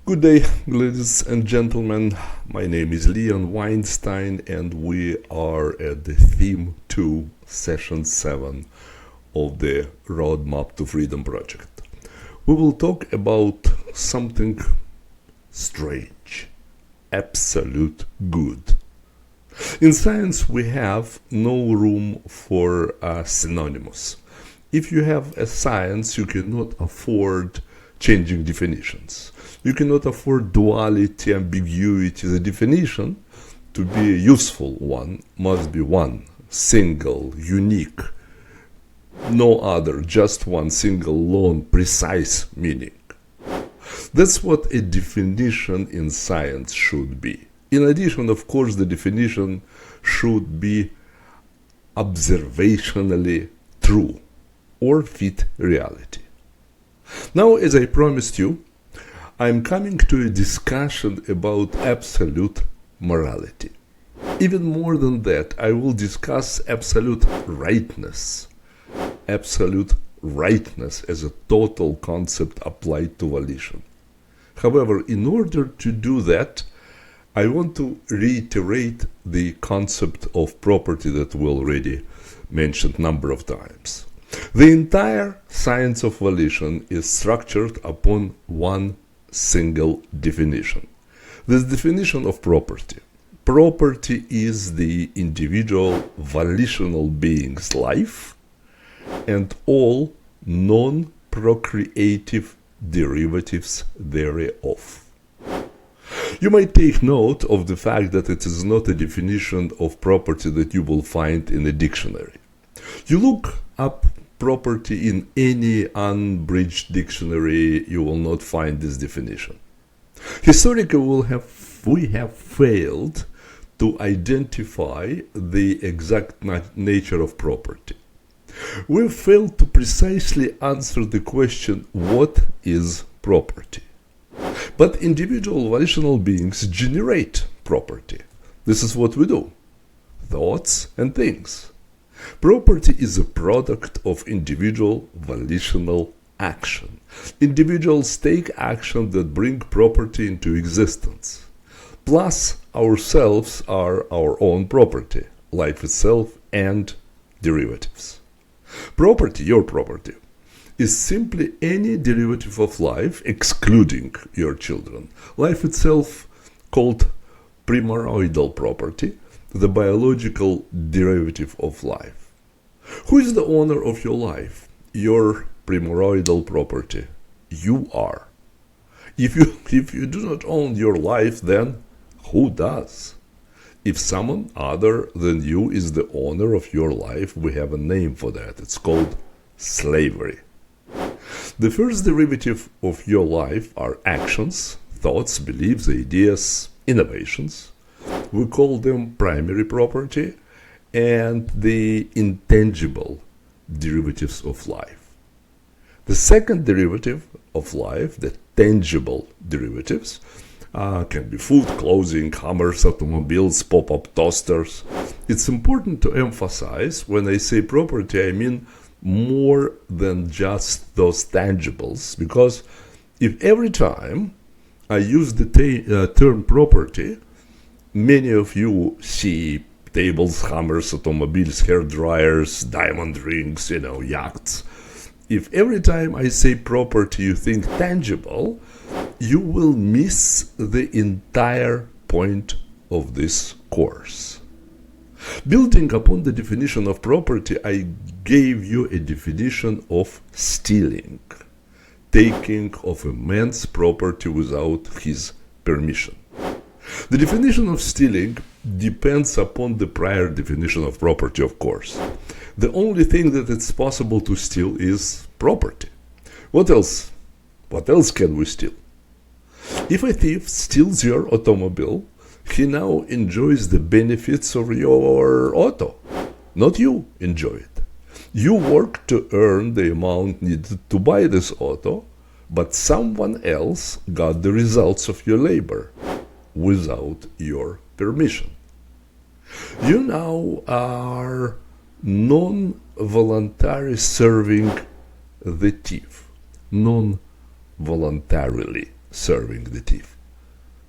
Good day, ladies and gentlemen. My name is Leon Weinstein, and we are at the Theme 2, Session 7 of the Roadmap to Freedom project. We will talk about something strange, absolute good. In science, we have no room for synonyms. If you have a science, you cannot afford changing definitions. You cannot afford duality, ambiguity. The definition, to be a useful one, must be one, single, unique, no other, just one single, lone, precise meaning. That's what a definition in science should be. In addition, of course, the definition should be observationally true or fit reality. Now, as I promised you, I'm coming to a discussion about absolute morality. Even more than that, I will discuss absolute rightness. Absolute rightness as a total concept applied to volition. However, in order to do that, I want to reiterate the concept of property that we already mentioned a number of times. The entire science of volition is structured upon one single definition. This definition of property. Property is the individual volitional being's life and all non-procreative derivatives thereof. You might take note of the fact that it is not a definition of property that you will find in a dictionary. You look up property in any unbridged dictionary, you will not find this definition. Historically, we have failed to identify the exact nature of property. We've failed to precisely answer the question, what is property? But individual volitional beings generate property. This is what we do. Thoughts and things. Property is a product of individual volitional action. Individuals take action that bring property into existence. Plus, ourselves are our own property, life itself and derivatives. Property, your property, is simply any derivative of life, excluding your children. Life itself, called primordial property, the biological derivative of life. Who is the owner of your life? Your primordial property. You are. If you do not own your life, then who does? If someone other than you is the owner of your life, we have a name for that. It's called slavery. The first derivative of your life are actions, thoughts, beliefs, ideas, innovations. We call them primary property and the intangible derivatives of life. The second derivative of life, the tangible derivatives, can be food, clothing, hammers, automobiles, pop-up toasters. It's important to emphasize, when I say property, I mean more than just those tangibles, because if every time I use the term property, many of you see tables, hammers, automobiles, hair dryers, diamond rings, yachts. If every time I say property you think tangible, you will miss the entire point of this course. Building upon the definition of property, I gave you a definition of stealing, taking of a man's property without his permission. The definition of stealing depends upon the prior definition of property, of course. The only thing that it's possible to steal is property. What else? What else can we steal? If a thief steals your automobile, he now enjoys the benefits of your auto. Not you enjoy it. You work to earn the amount needed to buy this auto, but someone else got the results of your labor without your permission. You now are non-voluntarily serving the thief. Non-voluntarily serving the thief.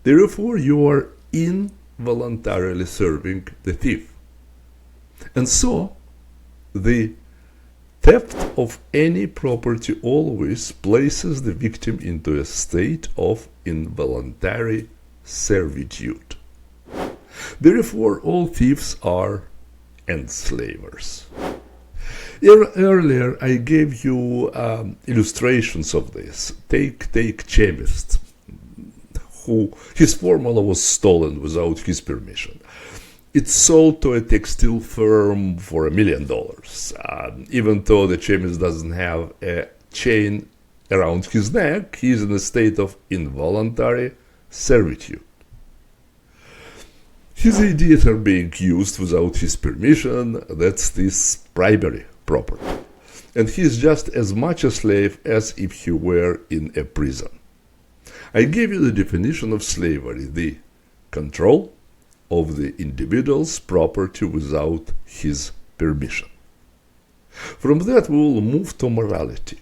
Therefore, you are involuntarily serving the thief. And so, the theft of any property always places the victim into a state of involuntary servitude. Therefore, all thieves are enslavers. Earlier, I gave you illustrations of this. Take chemist, who his formula was stolen without his permission. It's sold to a textile firm for $1 million. Even though the chemist doesn't have a chain around his neck, he is in a state of involuntary servitude. His ideas are being used without his permission. That's this primary property. And he is just as much a slave as if he were in a prison. I gave you the definition of slavery, the control of the individual's property without his permission. From that, we will move to morality.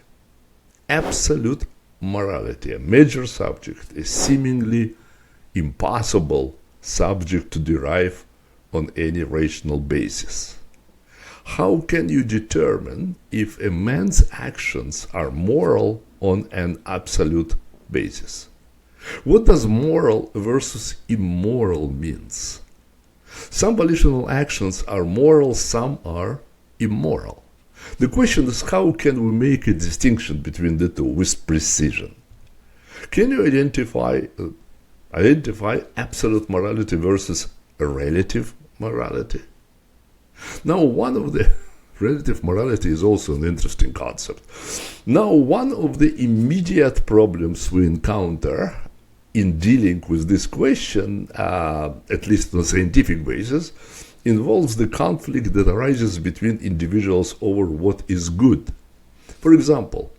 Absolute morality, a major subject, a seemingly impossible subject to derive on any rational basis. How can you determine if a man's actions are moral on an absolute basis? What does moral versus immoral means? Some volitional actions are moral, some are immoral. The question is, how can we make a distinction between the two with precision? Can you identify absolute morality versus relative morality? Now, relative morality is also an interesting concept. Now, one of the immediate problems we encounter in dealing with this question, at least on a scientific basis, involves the conflict that arises between individuals over what is good. For example,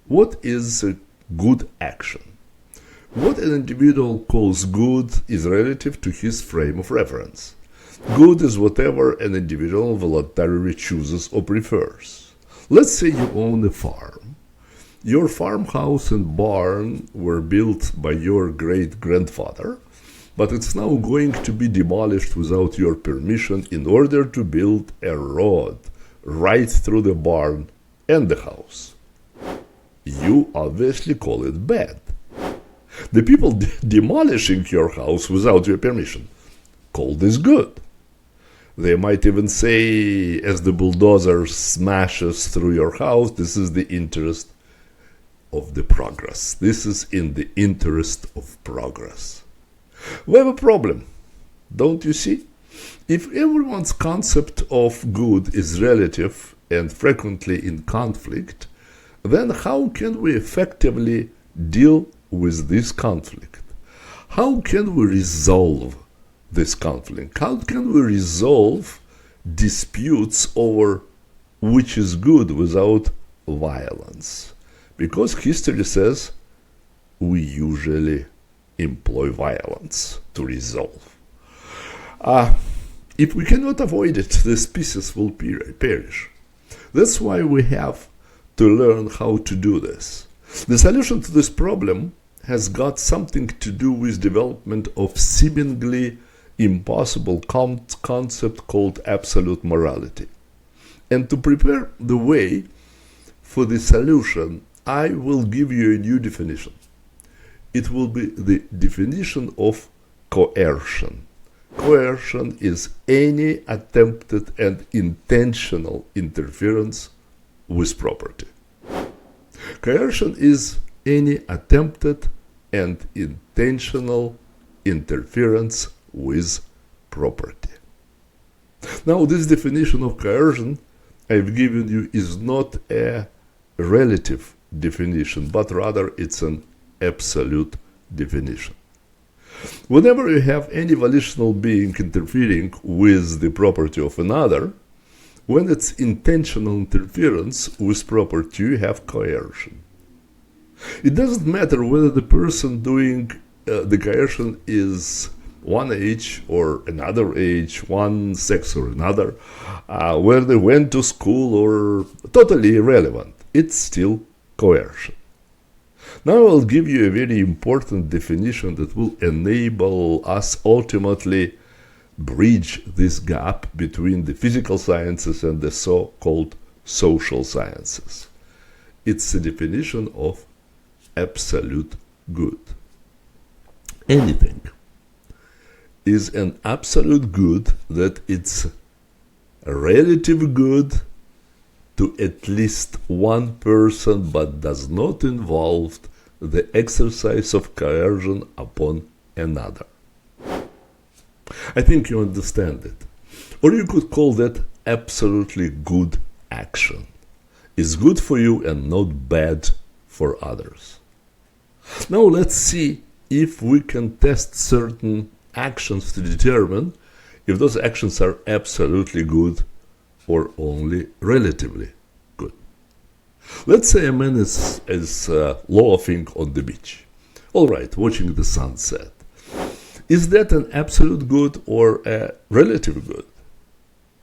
what is a good action? What an individual calls good is relative to his frame of reference. Good is whatever an individual voluntarily chooses or prefers. Let's say you own a farm. Your farmhouse and barn were built by your great-grandfather, but it's now going to be demolished without your permission in order to build a road right through the barn and the house. You obviously call it bad. The people demolishing your house without your permission call this good. They might even say, as the bulldozer smashes through your house, this is the interest of the progress. This is in the interest of progress. We have a problem, don't you see? If everyone's concept of good is relative and frequently in conflict, then how can we effectively deal with this conflict? How can we resolve this conflict? How can we resolve disputes over which is good without violence? Because history says we usually employ violence to resolve. If we cannot avoid it, the species will perish. That's why we have to learn how to do this. The solution to this problem has got something to do with development of seemingly impossible concept called absolute morality. And to prepare the way for the solution, I will give you a new definition. It will be the definition of coercion. Coercion is any attempted and intentional interference with property. Coercion is any attempted and intentional interference with property. Now, this definition of coercion I've given you is not a relative definition, but rather it's an absolute definition. Whenever you have any volitional being interfering with the property of another, when it's intentional interference with property, you have coercion. It doesn't matter whether the person doing the coercion is one age or another age, one sex or another, where they went to school or totally irrelevant. It's still coercion. Now I'll give you a very important definition that will enable us ultimately bridge this gap between the physical sciences and the so-called social sciences. It's the definition of absolute good. Anything is an absolute good that it's a relative good to at least one person, but does not involve the exercise of coercion upon another. I think you understand it. Or you could call that absolutely good action. It's good for you and not bad for others. Now let's see if we can test certain actions to determine if those actions are absolutely good or only relatively good. Let's say a man is loafing on the beach. All right, watching the sunset. Is that an absolute good or a relative good?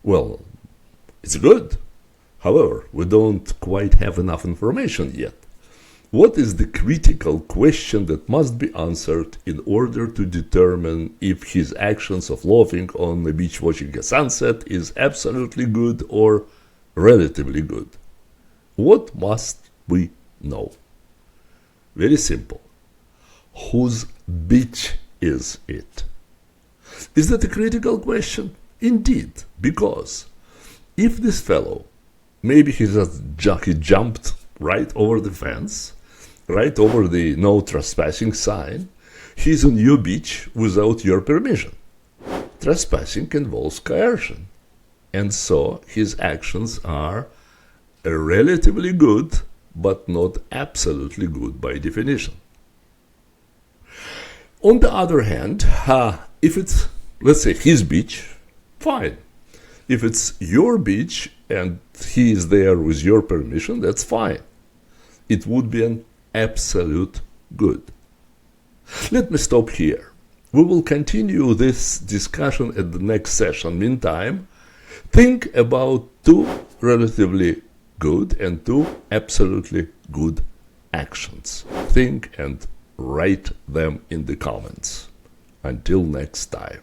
Well, it's good. However, we don't quite have enough information yet. What is the critical question that must be answered in order to determine if his actions of loafing on the beach watching a sunset is absolutely good or relatively good? What must we know? Very simple. Whose beach is it? Is that a critical question? Indeed, because if this fellow, maybe he jumped right over the fence, right over the no trespassing sign, he's on your beach without your permission. Trespassing involves coercion, and so his actions are relatively good, but not absolutely good by definition. On the other hand, if it's, let's say, his beach, fine. If it's your beach and he is there with your permission, that's fine. It would be an absolute good. Let me stop here. We will continue this discussion at the next session. Meantime, think about two relatively good and two absolutely good actions. Think and write them in the comments. Until next time.